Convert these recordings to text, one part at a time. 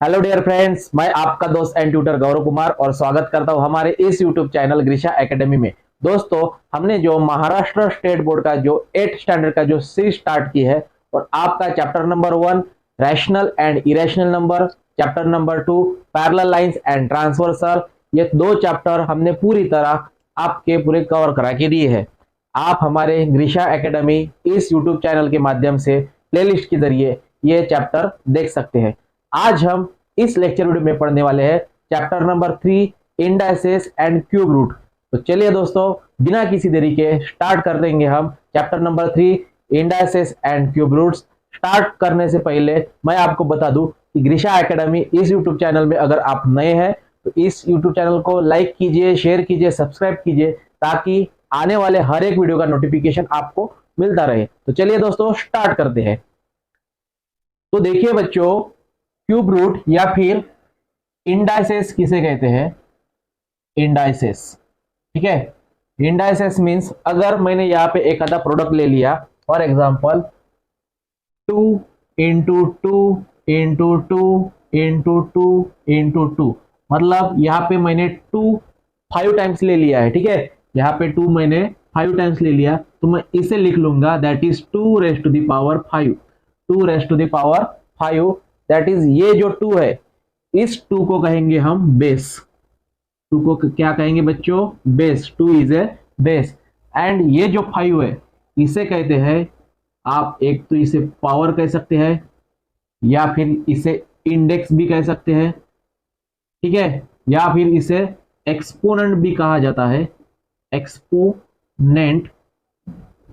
Hello dear friends, मैं आपका दोस्त एंड ट्यूटर गौरव कुमार और स्वागत करता हूं हमारे इस यूट्यूब चैनल ग्रीशा एकेडमी में। दोस्तों, हमने जो महाराष्ट्र स्टेट बोर्ड का जो 8th स्टैंडर्ड का जो सीरीज स्टार्ट की है और आपका chapter number 1 rational and irrational number, chapter number 2 parallel lines and transversal, ये दो चैप्टर हमने पूरी तरह आपके पूरे कवर करा के दिए है। आप हमारे ग्रीशा एकेडमी इस यूट्यूब चैनल के माध्यम से प्लेलिस्ट के जरिए ये चैप्टर देख सकते हैं। आज हम इस लेक्चर वीडियो में पढ़ने वाले हैं chapter number 3 indices and cube root. तो चलिए दोस्तों, बिना किसी देरी के स्टार्ट कर देंगे हम chapter number 3 indices and cube roots. Start करने से पहले मैं आपको बता दूं कि ग्रीशा एकेडमी इस यूट्यूब चैनल में अगर आप नए हैं तो इस यूट्यूब चैनल को लाइक कीजिए, शेयर कीजिए, सब्सक्राइब कीजिए ताकि आने वाले हर एक वीडियो का नोटिफिकेशन आपको मिलता रहे। तो चलिए दोस्तों, स्टार्ट करते हैं। तो देखिए बच्चों, क्यूब रूट या फिर इंडाइसेस किसे कहते हैं? इंडाइसेस, ठीक है। इंडाइसेस मींस अगर मैंने यहाँ पे एक आधा प्रोडक्ट ले लिया, for example 2 into 2 into 2 into 2 into 2, मतलब यहाँ पे मैंने 2 5 टाइम्स ले लिया है, ठीक है। यहाँ पे 2 मैंने 5 टाइम्स ले लिया, तो मैं इसे लिख लूंगा that is 2 raise to the power 5, 2 raise to the power 5, that is ये जो 2 है इस 2 को कहेंगे हम बेस। 2 को क्या कहेंगे बच्चों? Base. 2 is a base. And ये जो 5 है इसे कहते हैं, आप एक तो इसे पावर कह सकते हैं या फिर इसे इंडेक्स भी कह सकते हैं, ठीक है, या फिर इसे एक्सपोनेंट भी कहा जाता है, एक्सपोनेंट,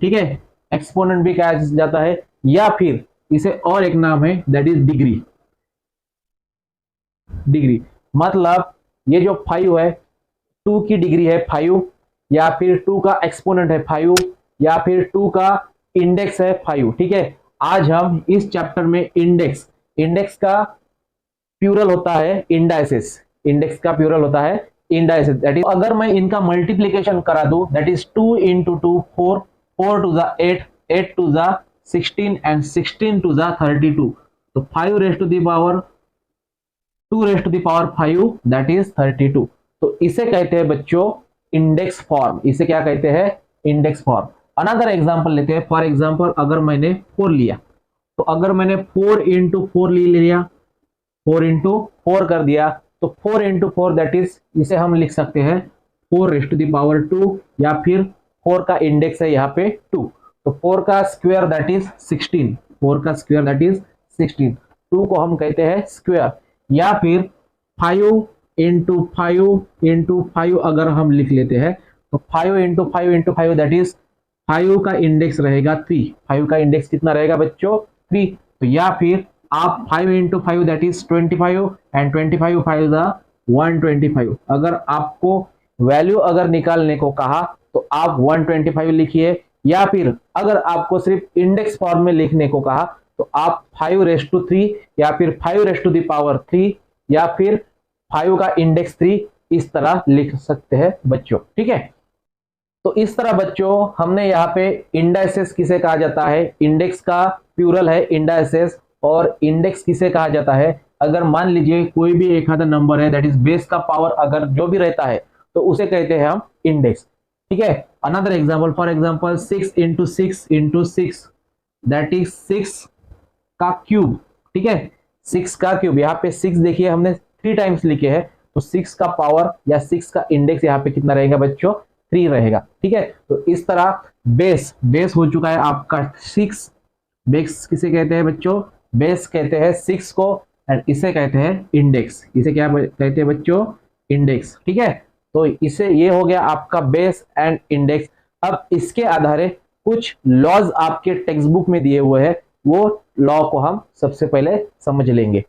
ठीक है, एक्सपोनेंट भी कहा जाता है, या फिर इसे और एक नाम है दैट इज डिग्री। डिग्री मतलब ये जो 5 है 2 की डिग्री है 5, या फिर 2 का एक्सपोनेंट है 5, या फिर 2 का इंडेक्स है 5, ठीक है। आज हम इस चैप्टर में इंडेक्स, इंडेक्स का प्लूरल होता है इंडाइसेस, इंडेक्स का प्लूरल होता है इंडाइसेस, दैट इज अगर मैं इनका मल्टीप्लिकेशन करा दूं that is 2 into 2 4, 4 to the 8, 8 to the 16 and 16 to the 32, तो 5 raise to the power 2 raise to the power 5 that is 32। तो इसे कहते हैं बच्चों इंडेक्स फॉर्म। इसे क्या कहते हैं? Index form. अनदर एग्जांपल लेते हैं। फॉर एग्जांपल अगर मैंने 4 लिया, तो अगर मैंने 4 इंटू 4 ले लिया, 4 इंटू 4 कर दिया, तो 4 इंटू 4 दैट इज, इसे हम लिख सकते हैं 4 रेज टू द पावर 2, या फिर 4 का इंडेक्स है यहाँ पे 2, तो 4 का स्क्वायर दैट इज 16, 4 का स्क्वायर दैट इज 16, 2 को हम कहते हैं स्क्वायर। या फिर 5 इंटू 5 इंटू 5 अगर हम लिख लेते हैं, तो 5 इंटू 5 इंटू 5 दैट इज, 5 का इंडेक्स रहेगा 3, 5 का इंडेक्स कितना रहेगा बच्चों? 3। तो या फिर आप 5 into 5 that is 25 and 25 5 the 125। अगर आपको वैल्यू अगर निकालने को कहा तो आप 125 लिखिए, या फिर अगर आपको सिर्फ इंडेक्स फॉर्म में लिखने को कहा तो आप 5 रेज टू 3, या फिर 5 रेज टू द पावर 3, या फिर 5 का इंडेक्स 3, इस तरह लिख सकते हैं बच्चों, ठीक है। तो इस तरह बच्चों हमने यहाँ पे इंडाइसेस किसे कहा जाता है, इंडेक्स का प्लूरल है इंडाइसेस, और इंडेक्स किसे कहा जाता है? अगर मान लीजिए कोई भी एक आधा नंबर है दैट इज बेस का पावर अगर जो भी रहता है तो उसे कहते हैं हम इंडेक्स, ठीक है। Another example, for example 6 into 6 into 6 that is 6 का क्यूब, ठीक है, 6 का क्यूब। यहाँ पे 6 देखिए हमने 3 टाइम्स लिखे हैं, तो 6 का पावर या 6 का इंडेक्स यहाँ पे कितना रहेगा बच्चों? 3 रहेगा, ठीक है। तो इस तरह बेस, बेस हो चुका है आपका 6। बेस किसे कहते हैं बच्चों? बेस कहते हैं 6 को, एंड इसे कहते हैं इंडेक्स। इसे क्या कहते हैं बच्चों? इंडेक्स, ठीक है। तो इसे ये हो गया आपका बेस एंड इंडेक्स। अब इसके आधारे कुछ लॉज आपके टेक्स्ट बुक में दिए हुए हैं, वो लॉ को हम सबसे पहले समझ लेंगे।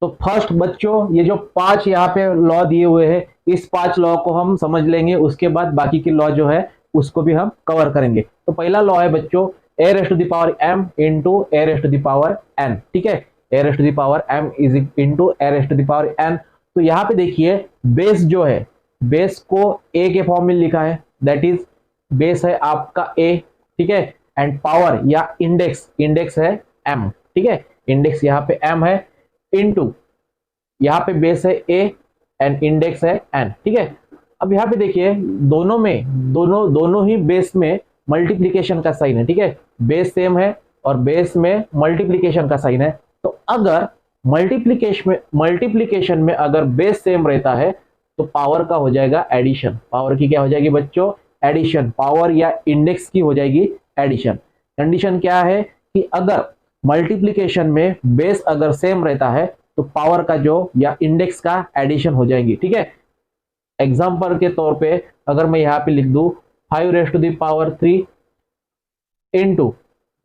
तो फर्स्ट बच्चों, ये जो 5 यहाँ पे लॉ दिए हुए हैं, इस 5 लॉ को हम समझ लेंगे, उसके बाद बाकी की लॉ जो है उसको भी हम कवर करेंगे। तो पहला लॉ है बच्चों a raise to the power m into a raise to the power n, ठीक है। a raise to the power m is into a raise to the power n। तो यहाँ पे देखिए बेस जो है, बेस को a के फॉर्म में लिखा है, दैट इज बेस है आपका a, ठीक है, एंड पावर या इंडेक्स, इंडेक्स है m, ठीक है, इंडेक्स यहाँ पे m है, इनटू यहाँ पे बेस है a एंड इंडेक्स है n, ठीक है। अब यहाँ पे देखिए दोनों ही बेस में मल्टीप्लीकेशन का साइन है, ठीक है। बेस सेम है और बेस में मल्टीप्लीकेशन का साइन है। तो अगर मल्टीप्लीकेशन में अगर बेस सेम रहता है तो पावर का हो जाएगा एडिशन। पावर की क्या हो जाएगी बच्चों? एडिशन। पावर या इंडेक्स की हो जाएगी एडिशन। कंडीशन क्या है कि अगर मल्टीप्लीकेशन में बेस अगर सेम रहता है तो पावर का जो या इंडेक्स का एडिशन हो जाएंगी, ठीक है। एग्जांपल के तौर पे अगर मैं यहाँ पे लिख दूं 5 raise to the power 3 into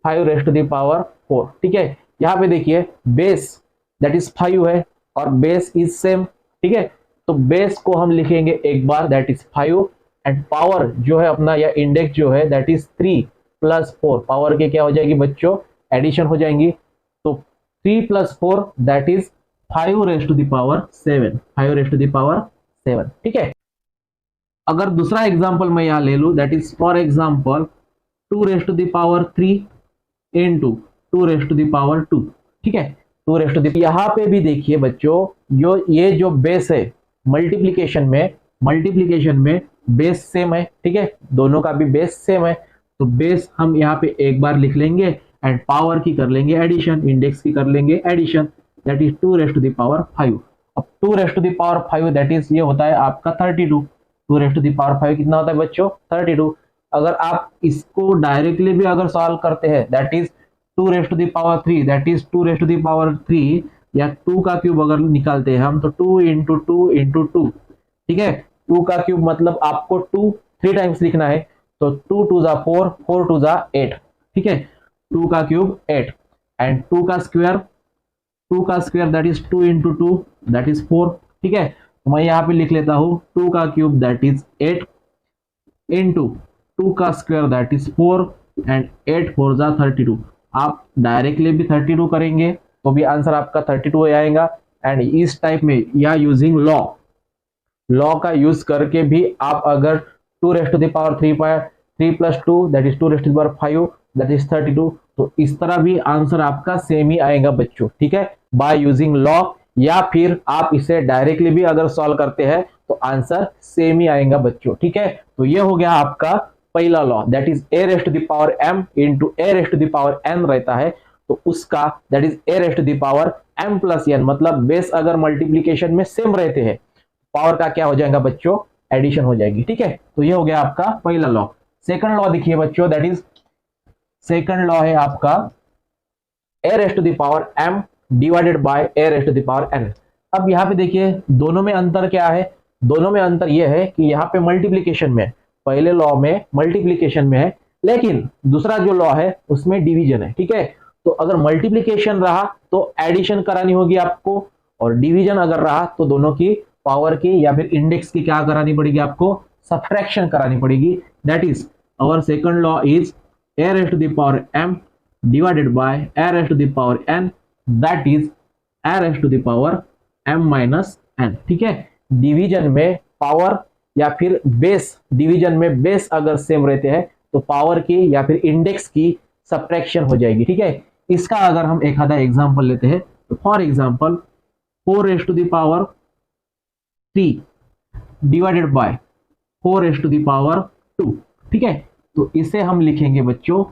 5 raise to the power 4, ठीक है। यहाँ पे देखिए बेस दैट इज 5 है और बेस इज सेम, ठीक है। तो बेस को हम लिखेंगे एक बार दैट इज 5 एंड पावर जो है अपना या इंडेक्स जो है दैट इज 3 प्लस 4। पावर के क्या हो जाएगी बच्चों? एडिशन हो जाएंगी। तो 3 plus 4 that is 5 raise to the power 7, 5 raise to the power 7, ठीक है। अगर दूसरा एग्जांपल मैं यहां ले लूं that is for example 2 raise to the power 3 into 2 raise to the power 2, ठीक है। 2 रेज़ टू द, यहां पे भी देखिए बच्चों ये जो बेस है मल्टीप्लीकेशन में बेस सेम है, ठीक है। दोनों का भी बेस सेम है तो बेस हम यहाँ पे एक बार लिख लेंगे एंड पावर की कर लेंगे एडिशन, इंडेक्स की कर लेंगे addition that is 2 raise to the power 5। अब 2 raise to the power 5 that is ये होता है आपका 32। 2 रेज़ टू द पावर 5 कितना होता है बच्चों? 32। अगर आप इसको डायरेक्टली भी अगर सॉल्व करते हैं that is 2 raise to the power 3 that is 2 raise to the power 3 या 2 का क्यूब अगर निकालते हैं हम तो 2 इंटू 2 इंटू 2, ठीक है। 2 का क्यूब मतलब आपको 2 3 टाइम्स लिखना है तो 2 टू जा 4, 4 टू जा 8, ठीक है। 2 का क्यूब 8 एंड 2 का square that is 2 into 2 that is 4, ठीक है। तो मैं यहाँ पे लिख लेता हूँ 2 का क्यूब दैट इज 8 इंटू 2 का स्क्वायर दैट इज 4 एंड 8 4 जा 32। आप डायरेक्टली भी 32 करेंगे तो भी आंसर आपका 32 आएगा। एंड इस टाइप में या यूजिंग लॉ का यूज करके भी आप अगर 2 raise to the power 3 plus 2 that is 2 raise to the power 5 that is 32, तो इस तरह भी आंसर आपका सेम ही आएगा बच्चों, ठीक है, बाय यूजिंग लॉ। या फिर आप इसे डायरेक्टली भी अगर सॉल्व करते हैं तो आंसर सेम ही आएगा बच्चों, ठीक है। तो ये हो गया आपका पहला law that is a raise to the power m into a raise to the power n रहता है तो उसका that is a raise to the power m plus n, मतलब बेस अगर मल्टीप्लीकेशन में सेम रहते हैं पावर का क्या हो जाएगा बच्चों? एडिशन हो जाएगी, ठीक है। तो ये हो गया आपका पहला लॉ। सेकंड लॉ देखिए बच्चों दैट इज सेकंड लॉ है आपका a raise to the power m divided by a raise to the power n। अब यहाँ पे देखिए दोनों में अंतर क्या है? दोनों में अंतर यह है कि यहाँ पे मल्टीप्लीकेशन में, पहले लॉ में मल्टीप्लीकेशन में है लेकिन दूसरा जो लॉ है उसमें डिवीजन है, ठीक है। तो अगर मल्टीप्लीकेशन रहा तो एडिशन करानी होगी आपको और डिवीजन अगर रहा तो दोनों की पावर की या फिर इंडेक्स की क्या करानी पड़ेगी आपको? सब्ट्रैक्शन करानी पड़ेगी। That is our second law is a raise to the power m divided by a raise to the power n that is a raise to the power m minus n, ठीक है। Division में power या फिर base, division में base अगर same रहते हैं तो पावर की या फिर इंडेक्स की सब्ट्रैक्शन हो जाएगी, ठीक है। इसका अगर हम एक आधा एग्जांपल लेते हैं तो for example 4 raise to the power 3 divided by 4 raise to the power 2, ठीक है। तो इसे हम लिखेंगे बच्चों,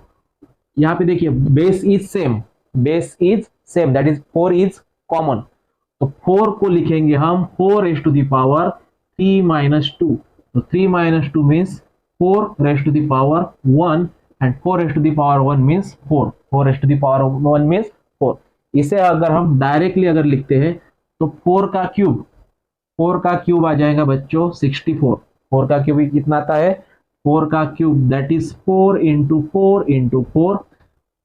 यहाँ पे देखिए base is same that is 4 is common तो 4 को लिखेंगे हम 4 raise to the power 3 minus 2। तो 3 minus 2 means 4 raise to the power 1 and 4 raise to the power 1 means 4, 4 raise to the power 1 means 4। इसे अगर हम डायरेक्टली अगर लिखते हैं तो 4 का क्यूब आ जाएगा बच्चों 64। 4 का क्यूब कितना आता है? 4 का cube that is 4 into 4 into 4,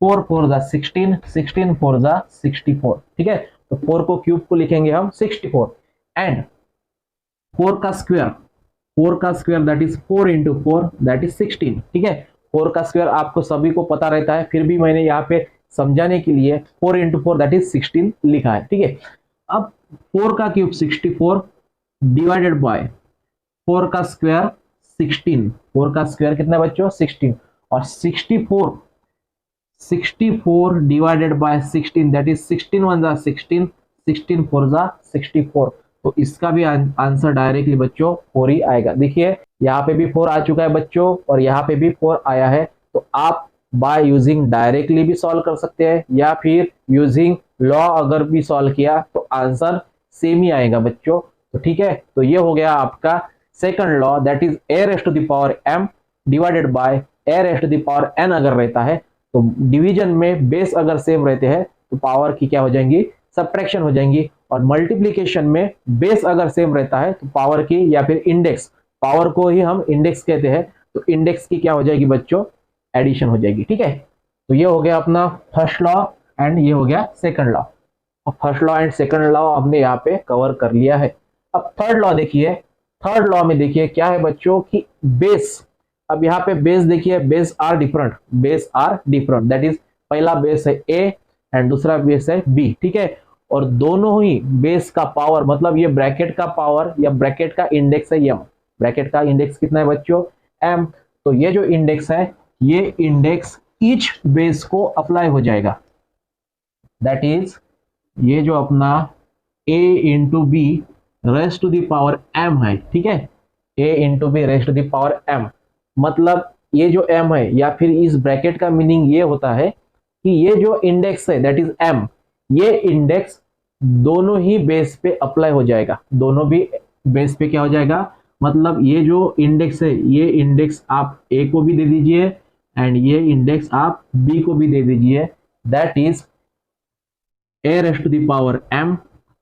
4 4 जा 16, 16 4 जा 64, ठीक है। तो 4 को क्यूब को लिखेंगे हम 64 एंड 4 का square that is 4 into 4 that is 16, ठीक है। 4 का स्क्वायर आपको सभी को पता रहता है, फिर भी मैंने यहाँ पे समझाने के लिए 4 इंटू 4 दैट इज 16 लिखा है, ठीक है। अब 4 का क्यूब 64 डिवाइडेड बाय 4 का स्क्वायर 16, 4 का स्क्वायर कितना बच्चों? 16 और 64 डिवाइडेड बाय 16 दैट इज 16 1 जा 16, 16 4 जा 64, तो इसका भी आंसर डायरेक्टली बच्चों 4 ही आएगा। देखिए यहाँ पे भी 4 आ चुका है बच्चों और यहाँ पे भी 4 आया है। तो आप बाय यूजिंग डायरेक्टली भी सॉल्व कर सकते हैं या फिर यूजिंग लॉ अगर भी सॉल्व किया तो आंसर सेम ही आएगा बच्चों। तो ठीक है, तो ये हो गया आपका second law, that is a raise to the power m divided by a raise to the power n अगर रहता है तो डिवीजन में बेस अगर सेम रहते हैं तो पावर की क्या हो जाएंगी, सब्ट्रैक्शन हो जाएंगी, और मल्टीप्लीकेशन में बेस अगर सेम रहता है तो पावर की या फिर इंडेक्स, पावर को ही हम इंडेक्स कहते हैं, तो इंडेक्स की क्या हो जाएगी बच्चों, एडिशन हो जाएगी। ठीक है, तो ये हो गया अपना फर्स्ट लॉ एंड ये हो गया second law. First law and second law हमने यहाँ पे कवर कर लिया है। अब थर्ड लॉ देखिए, थर्ड लॉ में देखिए क्या है बच्चों कि बेस, अब यहाँ पे बेस देखिए, base are different, base are different, that is पहला बेस है ए एंड दूसरा बेस है बी। ठीक है, और दोनों ही बेस का पावर, मतलब ये ब्रैकेट का पावर या ब्रैकेट का इंडेक्स है m, ब्रैकेट का इंडेक्स कितना है बच्चों, m, तो ये जो इंडेक्स है ये इंडेक्स ईच बेस को अप्लाई हो जाएगा, दैट इज ये जो अपना a into b raise to the power m है। ठीक है, a into b raise to the power m, मतलब ये जो m है या फिर इस ब्रैकेट का मीनिंग ये होता है कि ये जो इंडेक्स है दैट इज m, ये इंडेक्स दोनों ही बेस पे अप्लाई हो जाएगा, दोनों भी बेस पे क्या हो जाएगा, मतलब ये जो इंडेक्स है ये इंडेक्स आप a को भी दे दीजिए एंड ये इंडेक्स आप b को भी दे दीजिए, that is a raise to the power m,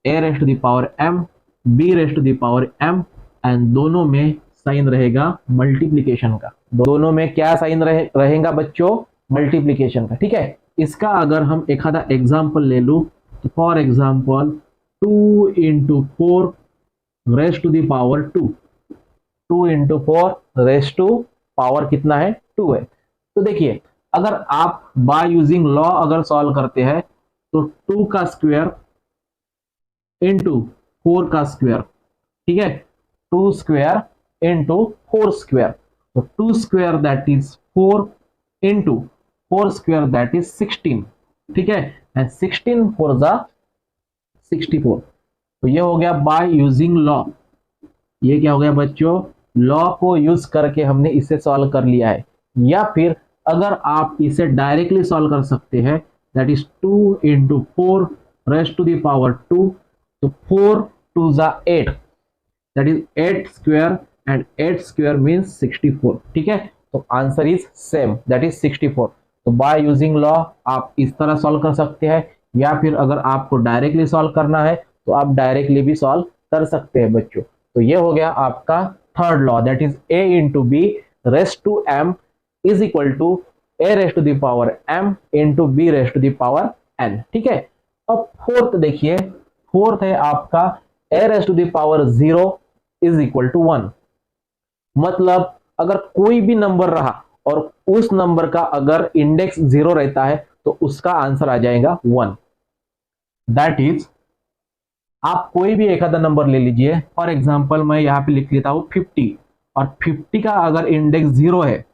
a raise to the power m, b raise to the power m, and दोनों में साइन रहेगा मल्टीप्लीकेशन का, दोनों में क्या साइन रहेगा बच्चों, मल्टीप्लीकेशन का। ठीक है, इसका अगर हम एक आधा एग्जाम्पल ले लूं तो for example 2 into 4 raise to the power 2, 2 into 4 raise to power कितना है, 2 है। तो देखिए अगर आप बाय यूजिंग लॉ अगर सॉल्व करते हैं तो 2 का स्क्वायर इंटू 4 का स्क्वायर, ठीक है, 2 स्क्वायर इंटू 4 स्क्वायर, तो 2 square that is 4 into 4 square that is 16। ठीक है, एंड 16 4 जा 64, तो ये हो गया बाय यूजिंग लॉ, ये क्या हो गया बच्चों, लॉ को यूज करके हमने इसे सॉल्व कर लिया है। या फिर अगर आप इसे डायरेक्टली सॉल्व कर सकते हैं that is 2 into 4 raise to the power 2, तो 4 2 जा 8, that is 8 square and 8 square means 64। ठीक है, तो answer is same, that is 64। तो बाय यूजिंग लॉ आप इस तरह सॉल्व कर सकते हैं, या फिर अगर आपको डायरेक्टली सॉल्व करना है तो आप डायरेक्टली भी सॉल्व कर सकते हैं बच्चों। तो ये हो गया आपका third law, that is a into b raise to m is equal to a raise to the power m into b raise to the power n। ठीक है, अब फोर्थ देखिए, फोर्थ है आपका a raise to the power 0 is equal to 1, मतलब अगर कोई भी नंबर रहा और उस नंबर का अगर इंडेक्स 0 रहता है तो उसका आंसर आ जाएगा 1, दैट इज आप कोई भी एक आधा नंबर ले लीजिए, फॉर एग्जांपल मैं यहाँ पे लिख लेता हूँ 50, और 50 का अगर इंडेक्स 0 है,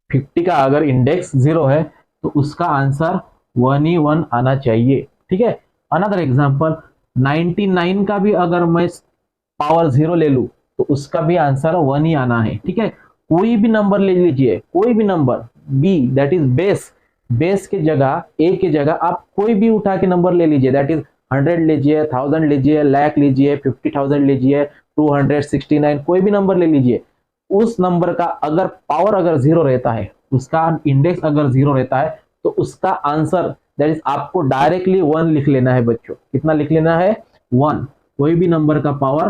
50 का अगर इंडेक्स 0 है तो उसका आंसर 1 ही 1 आना चाहिए। ठीक है, अनदर एग्जांपल 99 का भी अगर मैं पावर 0 ले लूं तो उसका भी आंसर 1 ही आना है। ठीक है, कोई भी नंबर ले लीजिए, कोई भी number b that is base, base के जगह a के जगह आप कोई भी उठा के नंबर ले लीजिए, दैट इज 100 लीजिए, 1000 लीजिए, लाख लीजिए, 50,000 लीजिए, 269, कोई भी नंबर ले लीजिए, उस नंबर का अगर पावर अगर 0 रहता है, उसका इंडेक्स अगर 0 रहता है तो उसका आंसर दैट इज आपको डायरेक्टली 1 लिख लेना है बच्चों। कितना लिख लेना है, 1। कोई भी नंबर का पावर,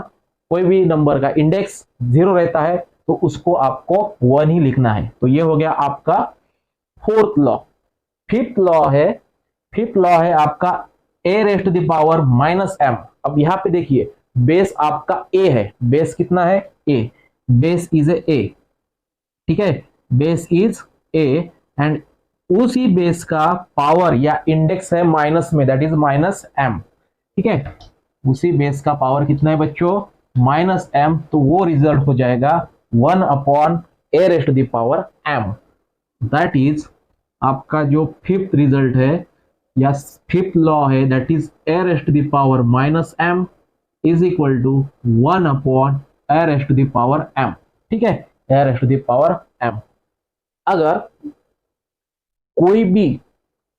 कोई भी नंबर का इंडेक्स 0 रहता है तो उसको आपको 1 ही लिखना है। तो ये हो गया आपका फोर्थ लॉ। फिफ्थ लॉ है आपका a raise to the power minus m। अब यहाँ पे देखिए बेस आपका a है, बेस कितना है, a, बेस इज a, ठीक है, बेस इज a एंड उसी बेस का पावर या इंडेक्स है माइनस में, दैट इज माइनस m। ठीक है, उसी बेस का पावर कितना है बच्चों, माइनस m, तो वो रिजल्ट हो जाएगा 1 upon a raise to the power m। That is आपका जो फिफ्थ रिजल्ट है या फिफ्थ लॉ है that is a rest to the power minus m is equal to 1 upon a rest to the power m. ठीक है, a rest to the power m. अगर कोई भी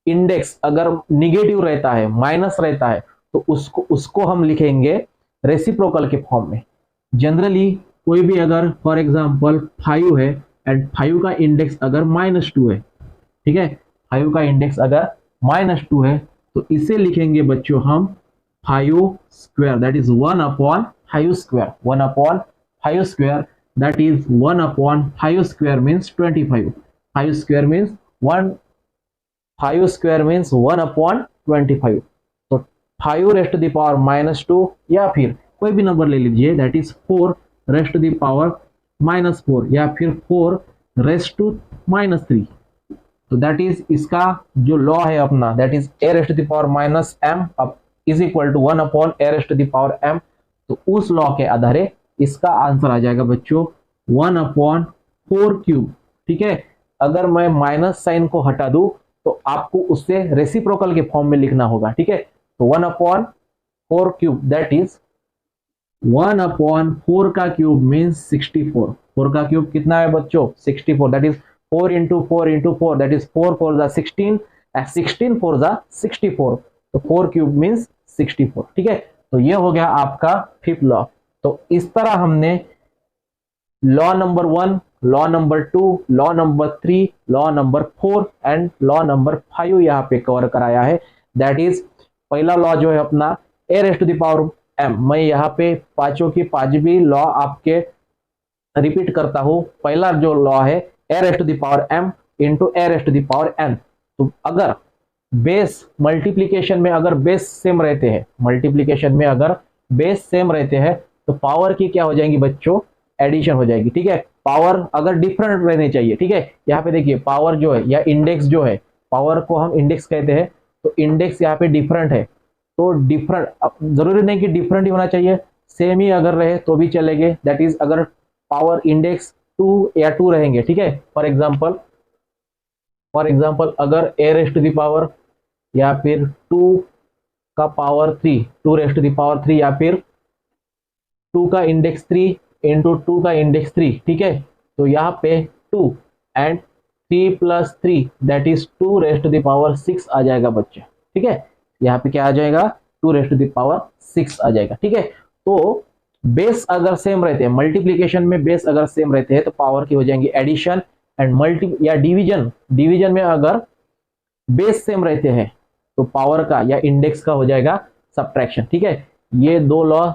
इंडेक्स अगर निगेटिव रहता है, माइनस रहता है, तो उसको हम लिखेंगे रेसिप्रोकल के फॉर्म में। जनरली कोई भी अगर फॉर एग्जांपल 5 है एंड 5 का इंडेक्स अगर -2 है, ठीक है, 5 का इंडेक्स अगर -2 है, तो इसे लिखेंगे बच्चों हम 5 square, that is 1 upon 5 square, 1 upon 5 square, that is 1 upon 5 square means 25, 5 square means 1, 5 square means 1 upon 25। तो 5 रेस्ट टू द पावर -2 या फिर कोई भी नंबर ले लीजिए, that is 4 raise to the power -4 या फिर 4 रेस्ट टू -3। तो दैट इज इसका जो लॉ है अपना, that is a rest to the power -m अब is equal to 1 upon a rest to the power m। तो उस लॉ के आधारे इसका आंसर आ जाएगा बच्चों 1 अपॉन 4 क्यूब। ठीक है, अगर मैं माइनस साइन को हटा दूं तो आपको उससे रेसिप्रोकल के फॉर्म में लिखना होगा। ठीक है, तो 1 upon 4 cube, that is 1 upon 4 का क्यूब मीन्स 64। 4 का क्यूब कितना है बच्चों? 64, that is 4 into 4 into 4, that is 4 4 जा 16 एंड 16 4 जा 64। तो 4 क्यूब मीन्स 64। ठीक है, तो ये हो गया आपका फिफ्थ लॉ। तो इस तरह हमने law number 1, law number 2, law number 3, law number 4 and law number 5 यहाँ पे कवर कराया है। दैट इज पहला लॉ जो है अपना a rest to the power m। मैं यहाँ पे पांचों की पांच भी लॉ आपके रिपीट करता हूँ। पहला जो लॉ है a rest to the power m into a rest to the power n। तो अगर बेस मल्टीप्लीकेशन में अगर बेस सेम रहते हैं, मल्टीप्लीकेशन में अगर बेस सेम रहते हैं, तो पावर की क्या हो जाएंगी बच्चों? एडिशन हो जाएगी। ठीक है, पावर अगर डिफरेंट रहने चाहिए। ठीक है, यहाँ पे देखिए पावर जो है या इंडेक्स जो है, पावर को हम इंडेक्स कहते हैं, तो इंडेक्स यहाँ पे डिफरेंट है। तो डिफरेंट जरूरी नहीं कि डिफरेंट ही होना चाहिए, सेम ही अगर रहे तो भी चलेंगे। दैट इज अगर पावर इंडेक्स 2 या 2 रहेंगे। ठीक है, फॉर एग्जाम्पल अगर a rest to the power या फिर 2 का power 3, 2 raise to the power 3 या फिर 2 का इंडेक्स 3 इंटू 2 का इंडेक्स 3। ठीक है, तो यहाँ पे 2 and 3 plus 3 that is 2 raise to the power 6 आ जाएगा बच्चे। ठीक है, यहाँ पे क्या आ जाएगा? 2 रेस्ट टू द पावर 6 आ जाएगा। ठीक है, तो बेस अगर सेम रहते हैं, मल्टीप्लीकेशन में बेस अगर सेम रहते हैं, तो पावर की हो जाएंगी एडिशन एंड मल्टी या डिवीजन में अगर बेस सेम रहते हैं तो पावर का या इंडेक्स का हो जाएगा सब्ट्रैक्शन। ठीक है, ये दो लॉ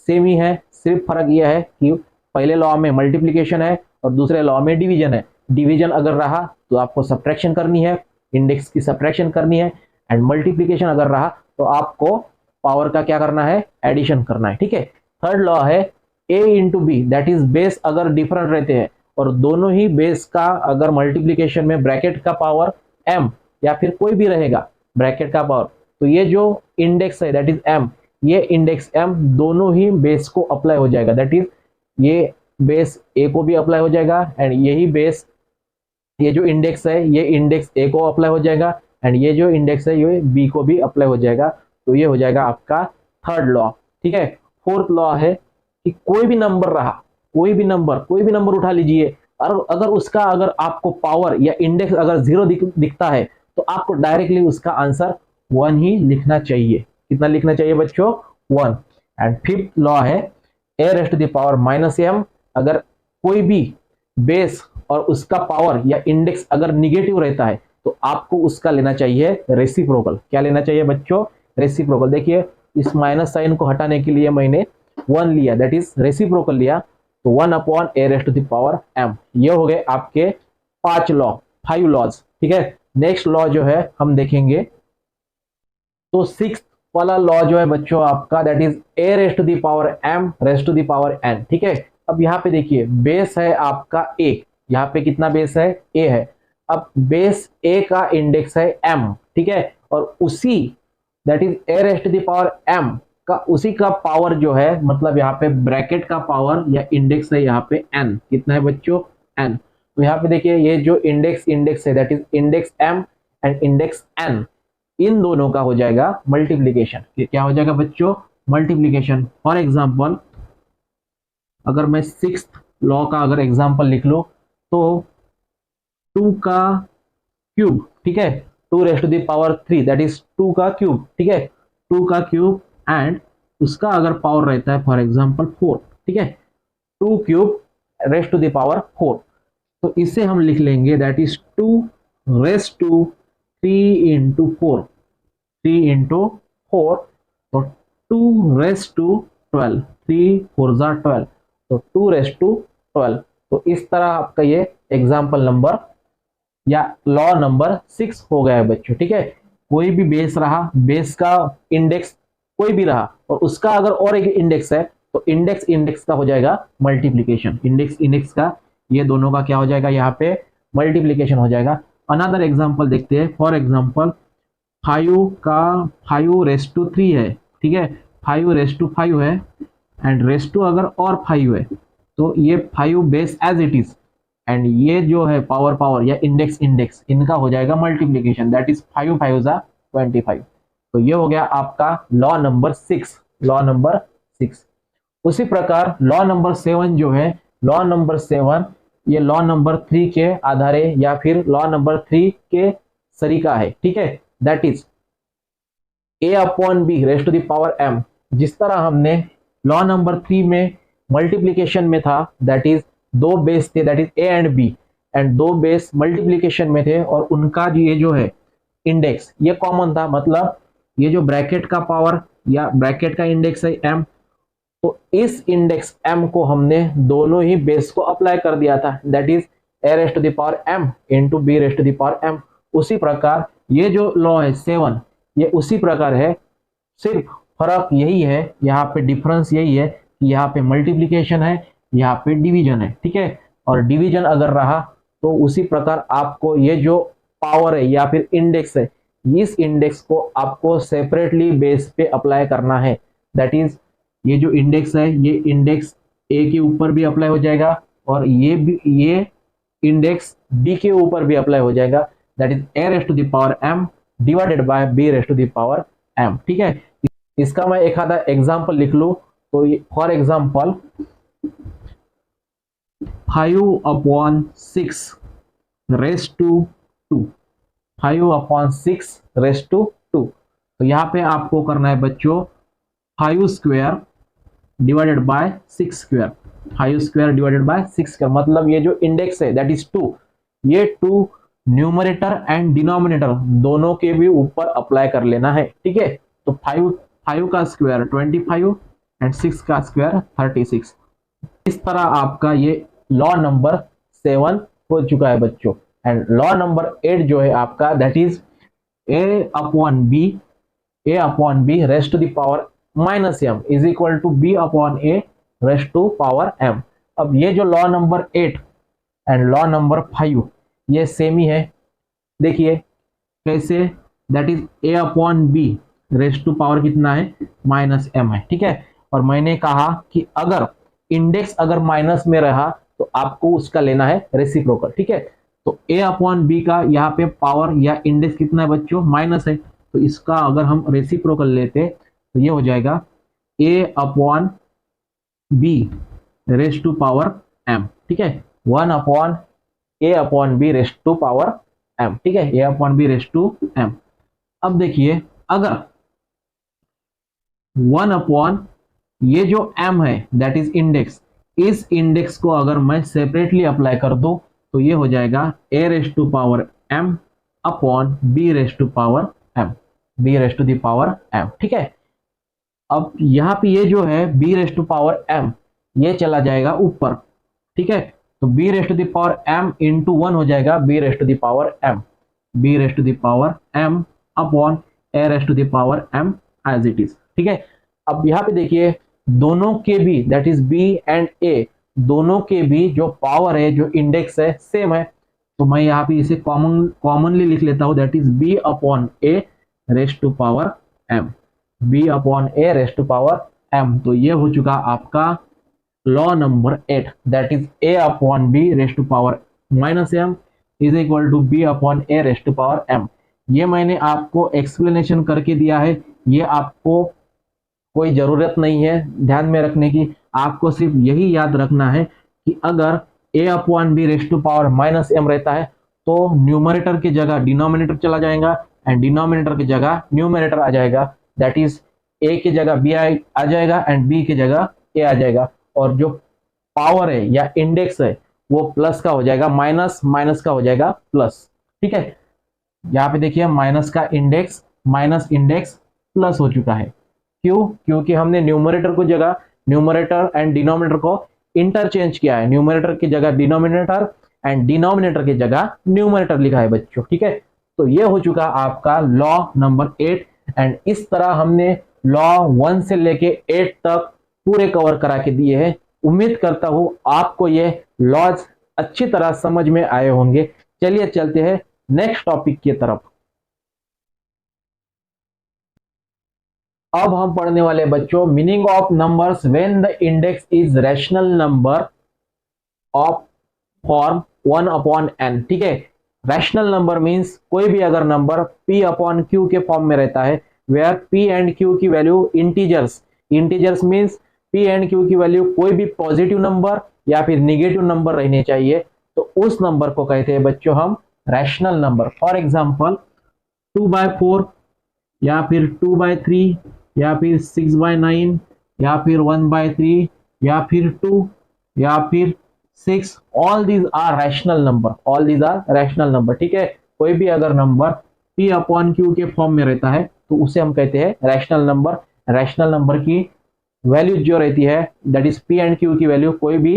सेम ही है, सिर्फ फर्क यह है कि पहले लॉ में मल्टीप्लीकेशन है और दूसरे लॉ में डिवीजन है। डिवीजन अगर रहा तो आपको सब्ट्रैक्शन करनी है, इंडेक्स की सब्ट्रैक्शन करनी है, एंड मल्टीप्लीकेशन अगर रहा तो आपको पावर का क्या करना है? एडिशन करना है। ठीक है, थर्ड लॉ है a into b, that is base अगर डिफरेंट रहते हैं और दोनों ही बेस का अगर मल्टीप्लीकेशन में ब्रैकेट का पावर m या फिर कोई भी रहेगा ब्रैकेट का पावर, तो ये जो इंडेक्स है दैट इज m, ये इंडेक्स m दोनों ही बेस को अप्लाई हो जाएगा। दैट इज ये बेस a को भी अप्लाई हो जाएगा एंड यही बेस, ये जो इंडेक्स है ये इंडेक्स a को अप्लाई हो जाएगा एंड ये जो इंडेक्स है ये b को भी अप्लाई हो जाएगा। तो ये हो जाएगा आपका थर्ड लॉ। ठीक है, फोर्थ लॉ है कि कोई भी नंबर रहा, कोई भी नंबर उठा लीजिए, और अगर उसका अगर आपको पावर या इंडेक्स अगर 0 दिखता है तो आपको डायरेक्टली उसका आंसर 1 ही लिखना चाहिए। कितना लिखना चाहिए बच्चों? 1। एंड फिफ्थ लॉ है a rest to the power -m, अगर कोई भी बेस और उसका पावर या इंडेक्स अगर निगेटिव रहता है तो आपको उसका लेना चाहिए रेसिप्रोकल। क्या लेना चाहिए बच्चों? रेसिप्रोकल। देखिए इस माइनस साइन को हटाने के लिए मैंने 1 लिया, दैट इज रेसिप्रोकल लिया, तो 1 upon a rest to the power m। ये हो गए आपके 5 लॉज। ठीक है, नेक्स्ट लॉ जो है हम देखेंगे, तो सिक्स्थ वाला लॉ जो है बच्चों आपका that is a rest to the power m raise to the power n। ठीक है, अब यहाँ पे देखिए बेस है आपका a, यहाँ पे कितना बेस है? a है। अब बेस a का इंडेक्स है m। ठीक है, और उसी that is a rest to the power m का उसी का पावर जो है, मतलब यहाँ पे ब्रैकेट का पावर या इंडेक्स है यहाँ पे n। कितना है बच्चों? n। तो यहाँ पे देखिए ये जो इंडेक्स है that is index m and index n, इन दोनों का हो जाएगा मल्टीप्लीकेशन। क्या हो जाएगा बच्चों? मल्टीप्लीकेशन। फॉर एग्जाम्पल अगर मैं सिक्स्थ लॉ का अगर एग्जाम्पल लिख लूं तो 2 का क्यूब, ठीक है, 2⁻³ दैट इज 2 का क्यूब, ठीक है, 2 का क्यूब एंड उसका अगर पावर रहता है फॉर एग्जाम्पल 4, ठीक है, 2³ 4, तो इसे हम लिख लेंगे दैट इज 2⁻³ 3 into 4, तो 2⁻12, 3×4 = 12, तो 2⁻12। तो इस तरह आपका ये एग्जाम्पल नंबर या लॉ नंबर 6 हो गया है बच्चों, ठीक है। कोई भी बेस रहा, बेस का इंडेक्स कोई भी रहा और उसका अगर और एक इंडेक्स है तो इंडेक्स का हो जाएगा मल्टीप्लीकेशन। इंडेक्स का ये दोनों का क्या हो जाएगा? यहाँ पे मल्टीप्लीकेशन हो जाएगा। अनदर एग्जांपल देखते हैं। फॉर एग्जांपल 5 का 5⁻³ है, ठीक है, 5⁻5 है एंड रेस टू अगर और 5 है तो ये 5 base as it is and ये जो है पावर या इंडेक्स इनका हो जाएगा मल्टीप्लीकेशन दैट इज 5 5 = 25। तो ये हो गया आपका लॉ नंबर 6। उसी प्रकार लॉ नंबर 7 जो है, लॉ नंबर 7 ये लॉ नंबर 3 के आधारे या फिर लॉ नंबर 3 के सरीका है, ठीक है, दैट इज a/b⁻m। जिस तरह हमने लॉ नंबर 3 में मल्टीप्लीकेशन में था दैट इज 2 बेस थे that is a and b and 2 base multiplication में थे और उनका ये जो है इंडेक्स ये कॉमन था, मतलब ये जो ब्रैकेट का पावर या ब्रैकेट का इंडेक्स है m, तो इस इंडेक्स m को हमने दोनों ही बेस को अप्लाई कर दिया था that is a⁻m into b⁻m। उसी प्रकार ये जो लॉ है 7 ये उसी प्रकार है, सिर्फ फर्क यही है, यहाँ पे डिफरेंस यही है कि यहाँ पे मल्टीप्लीकेशन है, यहाँ पे डिवीजन है, ठीक है। और डिवीजन अगर रहा तो उसी प्रकार आपको ये जो पावर है या फिर इंडेक्स है, इस इंडेक्स को आपको सेपरेटली बेस पे अप्लाई करना है। दैट इज ये जो इंडेक्स है ये इंडेक्स ए के ऊपर भी अप्लाई हो जाएगा और ये इंडेक्स बी के ऊपर भी अप्लाई हो जाएगा that is a⁻m divided by b⁻m, ठीक है। इसका मैं एक आधा एग्जांपल लिख लूं तो फॉर एग्जांपल 5/6⁻², 5/6⁻²। तो यहाँ पे आपको करना है बच्चों 5² डिवाइडेड बाय 6², 5² डिवाइडेड बाय 6², मतलब ये जो इंडेक्स है दैट इज 2, ये 2 न्यूमरेटर एंड डिनोमिनेटर दोनों के भी ऊपर अप्लाई कर लेना है, ठीक है। तो 5 का स्क्वायर 25 एंड 6 का स्क्वायर 36। इस तरह आपका ये लॉ नंबर 7 हो चुका है बच्चों। एंड लॉ नंबर 8 जो है आपका that is a/b -m is equal to b/a⁻m। अब ये जो law number 8 and law number 5 ये सेम ही है। देखिए कैसे, दैट इज a/b⁻ कितना है -m है, ठीक है। और मैंने कहा कि अगर इंडेक्स अगर माइनस में रहा तो आपको उसका लेना है रेसिप्रोकल, ठीक है। तो a/b का यहाँ पे पावर या इंडेक्स कितना है बच्चों? माइनस है, तो इसका अगर हम रेसिप्रोकल लेते तो ये हो जाएगा a/b⁻m, ठीक है, 1/a/b⁻m, ठीक है, a/b⁻m। अब देखिए अगर 1/ ये जो m है दैट इज इंडेक्स, इस इंडेक्स को अगर मैं सेपरेटली अप्लाई कर दूं तो ये हो जाएगा a⁻m/b⁻m, ठीक है। अब यहाँ पे ये जो है b⁻m ये चला जाएगा ऊपर, ठीक है, तो b⁻m into 1 हो जाएगा b⁻m/a⁻m एज इट इज, ठीक है। अब यहाँ पे देखिए दोनों के भी that is b and a दोनों के भी जो पावर है जो इंडेक्स है सेम है, तो मैं यहाँ पे इसे कॉमनली लिख लेता हूँ दैट इज b/a⁻m। तो ये हो चुका आपका law number 8 that is a/b⁻m is equal to b/a⁻m। ये मैंने आपको एक्सप्लेनेशन करके दिया है, ये आपको कोई ज़रूरत नहीं है ध्यान में रखने की। आपको सिर्फ यही याद रखना है कि अगर a upon b raise to power minus m रहता है तो न्यूमरेटर की जगह डिनोमिनेटर चला जाएगा एंड डिनोमिनेटर की जगह न्यूमरेटर आ जाएगा। दैट इज a की जगह b आ जाएगा एंड b की जगह a आ जाएगा, और जो पावर है या इंडेक्स है वो प्लस का हो जाएगा, माइनस माइनस का हो जाएगा प्लस। ठीक है, यहाँ पे देखिए माइनस का इंडेक्स माइनस इंडेक्स प्लस हो चुका है। क्यों? क्योंकि हमने न्यूमरेटर को जगह न्यूमरेटर एंड डिनोमिनेटर को इंटरचेंज किया है, न्यूमरेटर की जगह डिनोमिनेटर एंड डिनोमिनेटर की जगह न्यूमरेटर लिखा है बच्चों। ठीक है, तो ये हो चुका आपका लॉ नंबर 8 एंड इस तरह हमने लॉ 1 से लेके 8 तक पूरे कवर करा के दिए हैं। उम्मीद करता हूं आपको ये लॉज अच्छी तरह समझ में आए होंगे। चलिए चलते हैं नेक्स्ट टॉपिक की तरफ। अब हम पढ़ने वाले बच्चों meaning of numbers when the index is rational number of form 1 upon n। ठीक है, रैशनल नंबर मींस कोई भी अगर नंबर p अपॉन q के फॉर्म में रहता है, वेयर p एंड q की value integers, integers means p and q की वैल्यू कोई भी पॉजिटिव नंबर या फिर निगेटिव नंबर रहने चाहिए, तो उस नंबर को कहते हैं बच्चों हम रैशनल नंबर। फॉर एग्जांपल 2/4 या फिर 2/3 या फिर 6/9 या फिर 1/3 या फिर 2 या फिर 6, all these are rational number, all these are rational number. ठीक है, कोई भी अगर नंबर p अपॉन q के फॉर्म में रहता है तो उसे हम कहते हैं रैशनल नंबर। रैशनल नंबर की वैल्यू जो रहती है that is p and q की वैल्यू कोई भी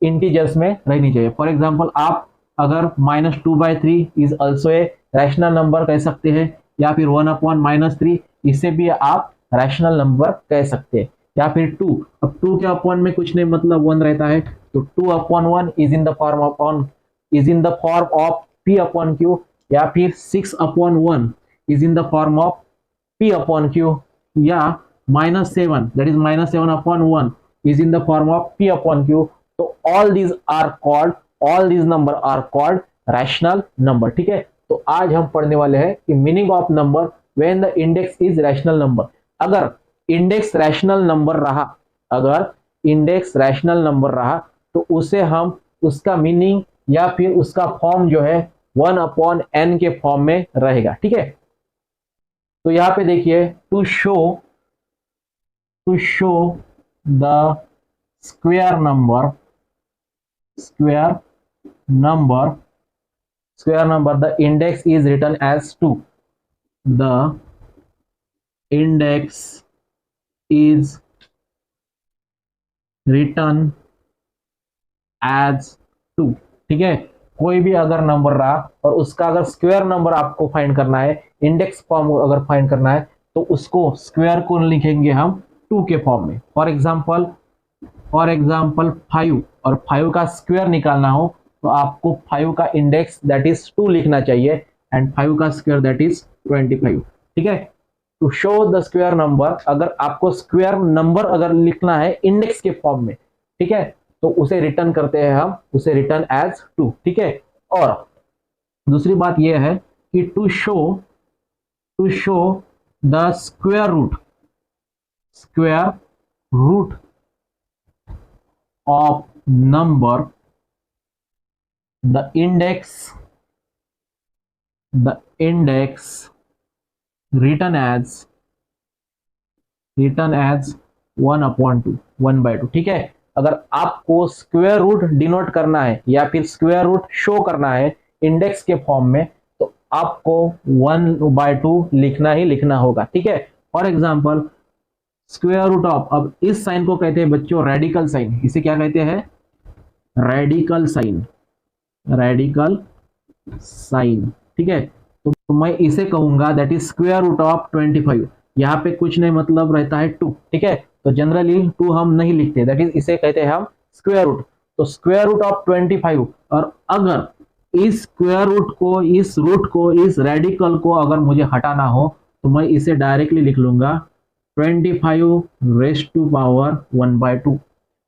इंटीजर्स में रहनी चाहिए। फॉर एग्जांपल आप अगर -2/3 is also a rational number कह सकते हैं, या फिर 1/-3 इसे भी आप रैशनल नंबर कह सकते हैं, या फिर 2। अब 2 के अपॉन में कुछ नहीं मतलब 1 रहता है, तो 2/1 is in the form of p upon q, या फिर 6/1 is in the form of p upon q, या -7 that is -7/1 is in the form of p upon q। तो all these number are called rational number. ठीक है, तो आज हम पढ़ने वाले हैं कि meaning of number when the index is rational number. अगर इंडेक्स रैशनल नंबर रहा, अगर इंडेक्स रैशनल नंबर रहा तो उसे हम उसका मीनिंग या फिर उसका फॉर्म जो है 1/n के फॉर्म में रहेगा। ठीक है, तो यहां पे देखिए to show the square number the index is written as 2. The index is written as 2। ठीक है, कोई भी अगर नंबर रहा और उसका अगर स्क्वायर नंबर आपको फाइंड करना है, इंडेक्स फॉर्म अगर फाइंड करना है, तो उसको स्क्वायर को लिखेंगे हम 2 के फॉर्म में। फॉर एग्जांपल 5, और 5 का स्क्वायर निकालना हो तो आपको 5 का इंडेक्स दैट इज 2 लिखना चाहिए एंड 5 का स्क्वायर दैट इज 25। ठीक है, to show the square number, अगर आपको स्क्वायर नंबर अगर लिखना है इंडेक्स के फॉर्म में, ठीक है, तो उसे रिटर्न करते हैं हम, उसे रिटर्न एज 2। ठीक है, और दूसरी बात यह है कि to show the square root of number, the index written as 1/2। ठीक है, अगर आपको स्क्वायर रूट डिनोट करना है या फिर स्क्वायर रूट शो करना है इंडेक्स के फॉर्म में, तो आपको 1/2 लिखना ही लिखना होगा। ठीक है, for example square root of, अब इस साइन को कहते हैं बच्चों रेडिकल साइन। इसे क्या कहते हैं? Radical sign. ठीक है, तो मैं इसे कहूंगा that is square root of 25। यहाँ पे कुछ नहीं मतलब रहता है 2। ठीक है, तो जनरली 2 हम नहीं लिखते, दैट इज इसे कहते हैं हम स्क्वायर रूट। तो स्क्वायर रूट ऑफ 25, और अगर इस स्क्वायर रूट को, इस रेडिकल को अगर मुझे हटाना हो तो मैं इसे डायरेक्टली लिख लूंगा 25 raise to power 1/2,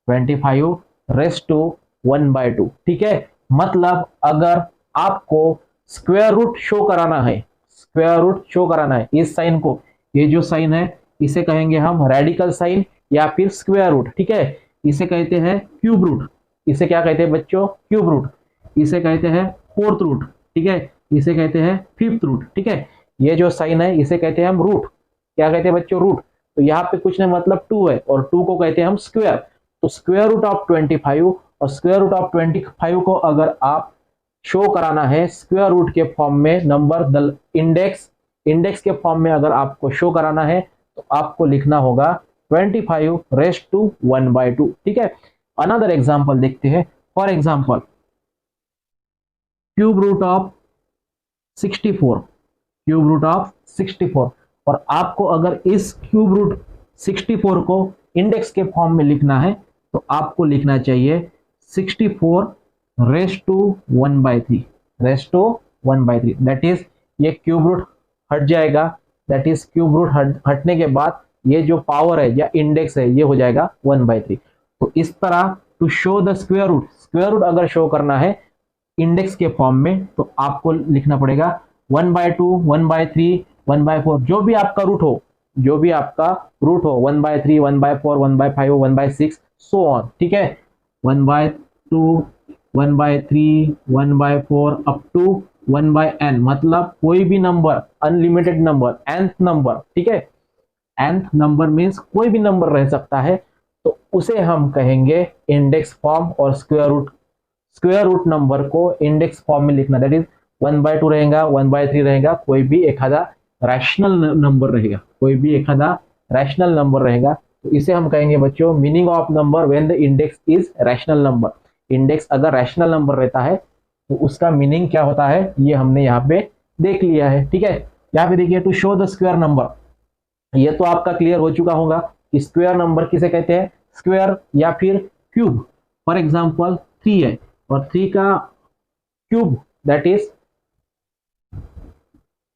25 raise to 1/2। ठीक है, मतलब अगर आपको स्क्वायर रूट शो कराना है, स्क्वायर रूट शो कराना है, इस साइन को, ये जो साइन है इसे कहेंगे हम रेडिकल साइन या फिर स्क्वायर रूट, ठीक है। इसे कहते हैं क्यूब रूट, इसे क्या कहते हैं बच्चों, क्यूब रूट, इसे कहते हैं फोर्थ रूट, ठीक है, इसे कहते हैं फिफ्थ रूट, ठीक है। ये जो साइन है इसे कहते हैं हम रूट, क्या कहते हैं बच्चों, रूट। तो यहाँ पे कुछ नहीं मतलब 2 है और 2 को कहते हैं हम स्क्वायर। तो स्क्वायर रूट ऑफ 25 और स्क्वायर रूट ऑफ 25 को अगर आप शो कराना है स्क्वायर रूट के फॉर्म में, नंबर द इंडेक्स के फॉर्म में अगर आपको शो कराना है तो आपको लिखना होगा 25 रेस्ट टू 1/2, ठीक है। अनदर एग्जांपल देखते हैं। For example cube root of 64, cube root of 64, और आपको अगर इस क्यूब रूट 64 को इंडेक्स के फॉर्म में लिखना है तो आपको लिखना चाहिए 64 raise to 1/3, raise to 1/3, that is ये क्यूब रूट हट जाएगा, दैट इज क्यूब रूट हटने के बाद ये जो पावर है या इंडेक्स है ये हो जाएगा 1/3। तो इस तरह to show the square root अगर शो करना है इंडेक्स के फॉर्म में तो आपको लिखना पड़ेगा 1/2, 1/3, 1/4, जो भी आपका रूट हो, जो भी आपका रूट हो, 1/3, 1/4, 1/5, 1/6 सो ऑन, ठीक है। 1/2, 1/3, 1/4 अप टू 1/n, मतलब कोई भी number, unlimited number, nth number, ठीक है। nth नंबर मीन्स कोई भी नंबर रह सकता है, तो उसे हम कहेंगे इंडेक्स फॉर्म। और स्क्वायर रूट नंबर को इंडेक्स फॉर्म में लिखना, दैट इज 1/2 रहेगा, 1/3 रहेगा, कोई भी एक आधा रैशनल नंबर रहेगा, कोई भी एक आधा रैशनल नंबर रहेगा। तो इसे हम कहेंगे बच्चों meaning of number when the index is rational number. Index अगर रैशनल नंबर रहता है तो उसका मीनिंग क्या होता है ये हमने यहाँ पे देख लिया है, ठीक है। यहाँ पे देखिए to show the square number, ये तो आपका क्लियर हो चुका होगा कि स्क्वायर नंबर किसे कहते हैं, स्क्वायर या फिर क्यूब। फॉर एग्जांपल 3 है और 3 का cube that is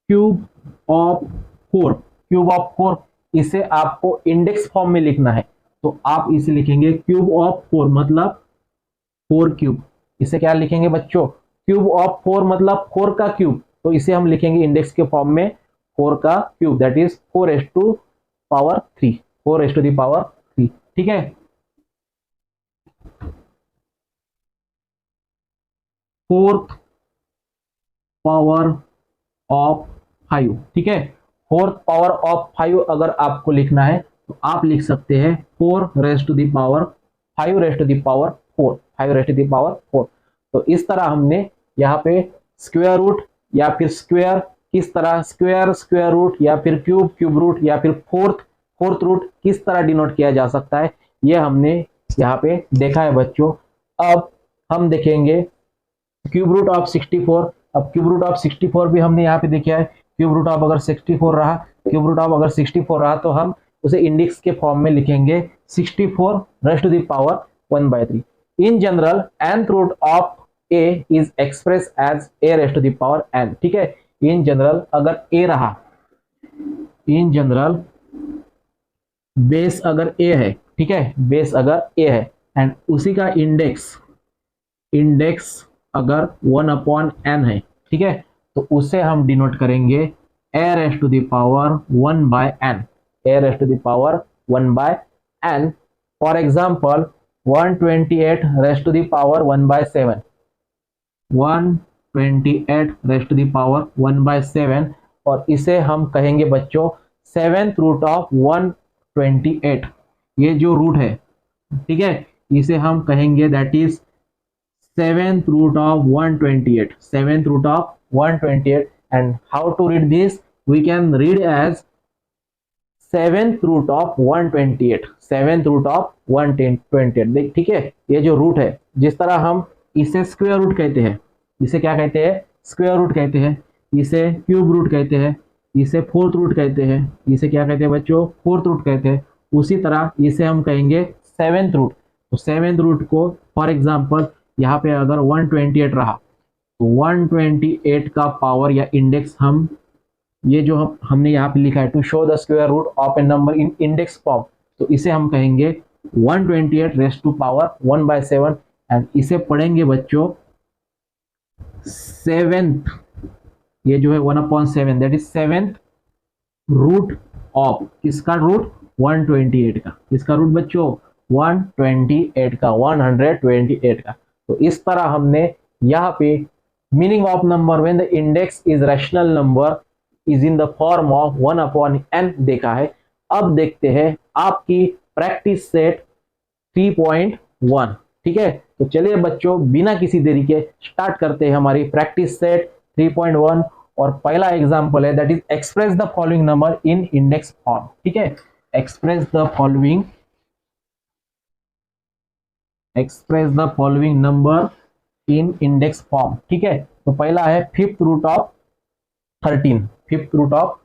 cube of 4, cube of 4, इसे आपको इंडेक्स फॉर्म में लिखना है तो आप इसे लिखेंगे क्यूब ऑफ 4 मतलब 4 क्यूब। इसे क्या लिखेंगे बच्चों, क्यूब ऑफ 4 मतलब 4 का क्यूब, तो इसे हम लिखेंगे इंडेक्स के फॉर्म में 4 का क्यूब, दैट इज 4⁻3, 4⁻3, ठीक है। 4th पावर ऑफ 5, ठीक है। 4th पावर ऑफ 5 अगर आपको लिखना है तो आप लिख सकते हैं 4⁻5 4, 5⁻4। तो इस तरह हमने यहाँ पे स्क्वायर रूट या फिर स्क्वायर, किस तरह स्क्वायर रूट या फिर क्यूब रूट या फिर फोर्थ रूट किस तरह डिनोट किया जा सकता है ये हमने यहाँ पे देखा है बच्चों। अब हम देखेंगे क्यूब रूट ऑफ 64। अब क्यूब रूट ऑफ 64 भी हमने यहाँ पे देखा है। क्यूब रूट ऑफ अगर 64 रहा, क्यूब रूट ऑफ अगर 64 रहा तो हम उसे इंडेक्स के फॉर्म में लिखेंगे 64⁻1/3। In general nth root of a is expressed as a⁻n, ठीक है। इन जनरल अगर a रहा, इन जनरल बेस अगर a है, ठीक है, बेस अगर a है एंड उसी का इंडेक्स अगर 1/n है, ठीक है, तो उसे हम डिनोट करेंगे a⁻1/n, a⁻1/n। फॉर एग्जांपल 128⁻1/7, 128⁻1/7, और इसे हम कहेंगे बच्चों 7th रूट ऑफ 128, ये जो रूट है, ठीक है, इसे हम कहेंगे that is 7th root of 128, 7th root of 128। And how to read this, we can read as 7th root of 128, 7th root of 128, ठीक है। ये जो रूट है, जिस तरह हम इसे स्क्वायर रूट कहते हैं, इसे क्या कहते हैं, स्क्वायर रूट कहते हैं, इसे क्यूब रूट कहते हैं, इसे फोर्थ रूट कहते हैं, इसे क्या कहते हैं बच्चों, फोर्थ रूट कहते हैं। उसी तरह इसे हम कहेंगे 7th रूट। तो 7th रूट को फॉर एग्जांपल यहाँ पे अगर 128 रहा तो 128 का पावर या इंडेक्स हम ये जो हमने यहाँ पे लिखा है to show the square root of a number in index form, तो इसे हम कहेंगे 128⁻1/7 एंड इसे पढ़ेंगे बच्चों 7th ये जो है 1/7 that is 7th root of किसका रूट 128 का, किसका रूट बच्चों 128 का, 128 का। तो इस तरह हमने यहाँ पे meaning of number when the index is rational number is in the form of 1/n देखा है। अब देखते हैं आपकी प्रैक्टिस सेट 3.1। ठीक है, तो चलिए बच्चों बिना किसी देरी के स्टार्ट करते हैं हमारी प्रैक्टिस सेट 3.1। और पहला एग्जांपल है that is express the following number in index form. ठीक है, express the following number in index form. ठीक है, तो पहला है fifth root of 13, fifth root of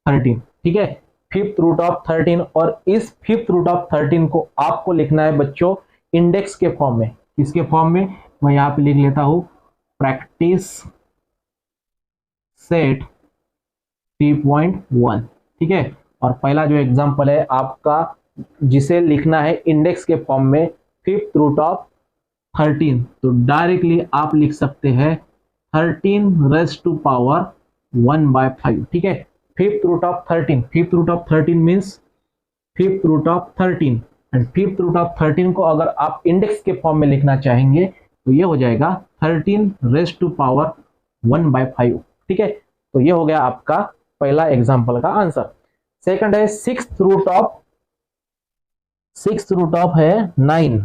13। ठीक है, फिफ्थ रूट ऑफ 13, और इस फिफ्थ रूट ऑफ 13 को आपको लिखना है बच्चों इंडेक्स के फॉर्म में। किसके फॉर्म में, मैं यहां पे लिख लेता हूं प्रैक्टिस सेट 3.1। ठीक है, और पहला जो एग्जांपल है आपका जिसे लिखना है इंडेक्स के फॉर्म में फिफ्थ रूट ऑफ 13, तो डायरेक्टली आप लिख सकते हैं 13 रेज़ टू पावर 1/5। ठीक है, fifth root of 13, fifth root of 13 means fifth root of 13, and fifth root of 13 को अगर आप इंडेक्स के फॉर्म में लिखना चाहेंगे तो ये हो जाएगा 13 रेज़ टू पावर 1/5। ठीक है, तो ये हो गया आपका पहला एग्जांपल का आंसर। सेकंड है सिक्स्थ रूट ऑफ है 9,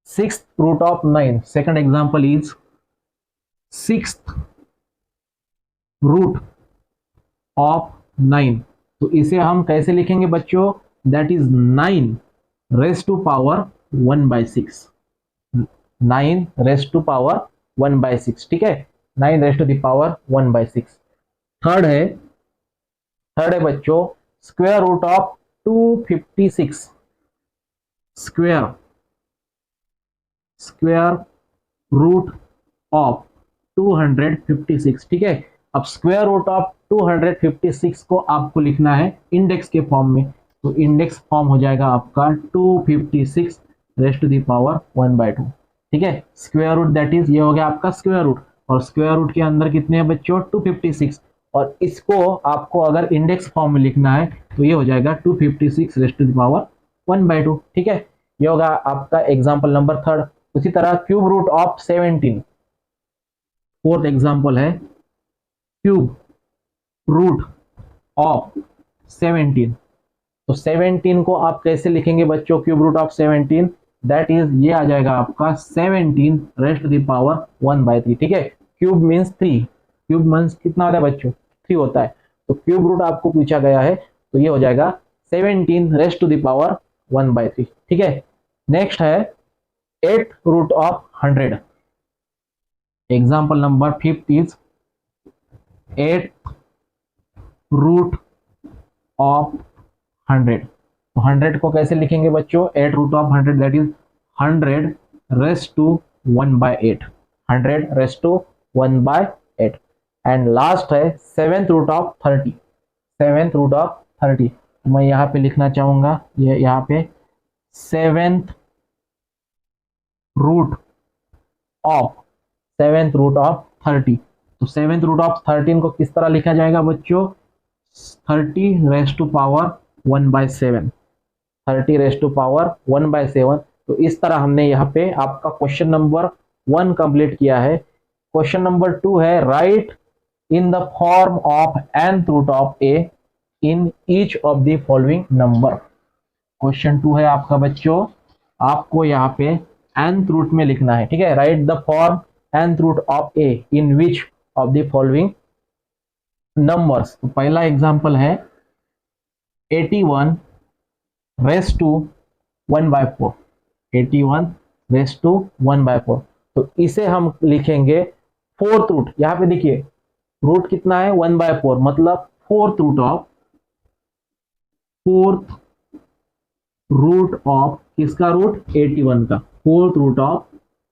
sixth root of 9, second example is sixth root of 9। तो इसे हम कैसे लिखेंगे बच्चों, that is 9 raise to power 1/6, 9 raise to power 1/6। ठीक है, 9 raise to the power 1/6। Third है बच्चों square root of 256, square root of 256। ठीक है, अब स्क्वायर रूट ऑफ 256 को आपको लिखना है इंडेक्स के फॉर्म में, तो इंडेक्स फॉर्म हो जाएगा आपका 256 रेज़ टू द पावर 1/2। ठीक है, स्क्वायर रूट दैट इज ये हो गया आपका स्क्वायर रूट, और स्क्वायर रूट के अंदर कितने हैं बच्चों 256, और इसको आपको अगर इंडेक्स फॉर्म में लिखना है तो ये हो जाएगा 256 रेज़ टू द पावर 1/2। ठीक है, ये होगा आपका एग्जाम्पल नंबर थर्ड। उसी तरह cube root of 17, fourth example है क्यूब रूट ऑफ 17। तो 17 को आप कैसे लिखेंगे बच्चों cube root of 17, that is ये आ जाएगा आपका 17 रेज़ टू द पावर 1/3। ठीक है, क्यूब मीन्स 3, क्यूब मीन्स कितना होता है बच्चों 3 होता है, तो क्यूब रूट आपको पूछा गया है तो ये हो जाएगा 17 रेज़ टू द पावर 1/3। ठीक है, नेक्स्ट है 8 root of 100, example number fifth is 8 root of 100। तो 100 को कैसे लिखेंगे बच्चों, 8 root of 100 that is 100 raise to 1/8, 100 raise to 1/8। And last है seventh root of 30, seventh root of 30। मैं यहाँ पे लिखना चाहूंगा ये यहाँ पे सेवेंथ रूट ऑफ 30। तो सेवेंथ रूट ऑफ 13 को किस तरह लिखा जाएगा बच्चों 30 raise to power 1/7, 30 raise to power 1/7। तो इस तरह हमने यहाँ पे आपका क्वेश्चन नंबर 1 कंप्लीट किया है। क्वेश्चन नंबर 2 है write in the form of nth root of a in each of the following number. Question 2 है आपका बच्चों, आपको यहाँ पे nth रूट में लिखना है। ठीक है, write the form nth root of a in which of the following numbers. तो पहला एग्जांपल है 81 रेज़ टू 1/4, 81 रेज़ टू 1/4। तो इसे हम लिखेंगे फोर्थ रूट। यहाँ पे देखिए रूट कितना है 1/4, मतलब फोर्थ रूट ऑफ किसका रूट 81 का, फोर्थ रूट ऑफ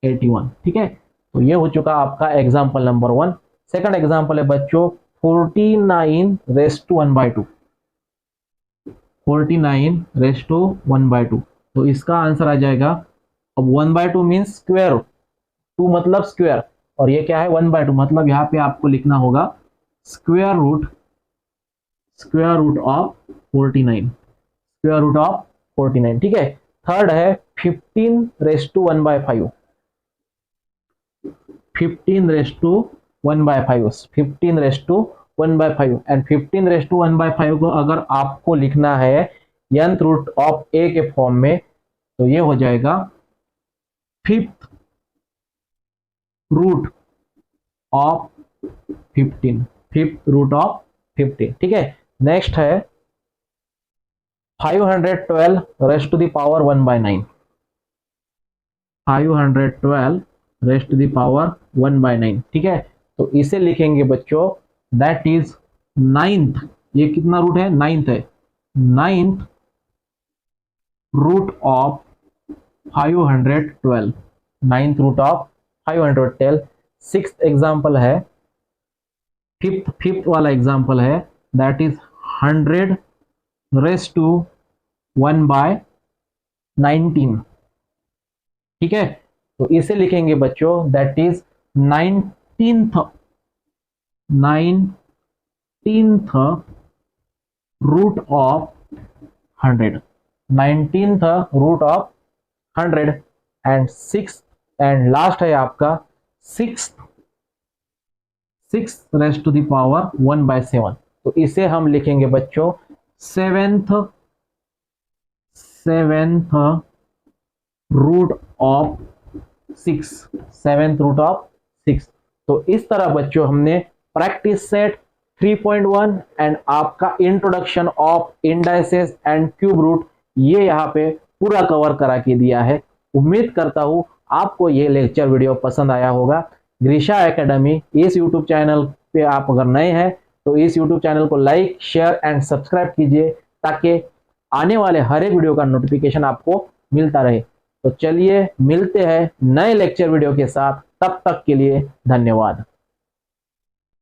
81। ठीक है, तो ये हो चुका आपका एग्जाम्पल नंबर 1। सेकंड एग्जाम्पल है बच्चों 49 रेज़ टू 1/2, 49 रेस टू 1/2। तो इसका आंसर आ जाएगा, अब 1/2 मीन्स स्क्वायर, 2 मतलब स्क्वायर, और ये क्या है 1/2, मतलब यहाँ पे आपको लिखना होगा square root of 49, square root of 49। ठीक है। थर्ड है 15 raise to 1/5, 15 raise to 1/5, 15 raise to 1/5, and 15 raise to 1/5 को अगर आपको लिखना है nth रूट ऑफ a के फॉर्म में, तो ये हो जाएगा 5th root of 15, 5th root of 15। ठीक है। नेक्स्ट है 512 raise to the power 1/9, 512 raise to the power 1/9। ठीक है। तो इसे लिखेंगे बच्चों, दैट इज 9th, ये कितना रूट है 9th है, 9th root of 512, 9th root of 512। 6th example है, फिफ्थ वाला एग्जाम्पल है, दैट इज 100 रेस टू 1/19। ठीक है। तो इसे लिखेंगे बच्चों, that is 19th root of 100, 19th root of 100। And 6th and last है आपका 6 रेस टू द पावर 1/7। तो इसे हम लिखेंगे बच्चों 7th root of 6, 7th root of 6। तो इस तरह बच्चों हमने प्रैक्टिस सेट 3.1 एंड आपका introduction of indices and cube root, ये यहाँ पे पूरा कवर करा के दिया है। उम्मीद करता हूँ आपको ये लेक्चर वीडियो पसंद आया होगा। ग्रीशा एकेडमी इस यूट्यूब चैनल पे आप अगर नए हैं तो इस यूट्यूब चैनल को लाइक शेयर एंड सब्सक्राइब कीजिए, ताकि आने वाले हर एक वीडियो का नोटिफिकेशन आपको मिलता रहे। तो चलिए मिलते हैं नए लेक्चर वीडियो के साथ, तब तक के लिए धन्यवाद।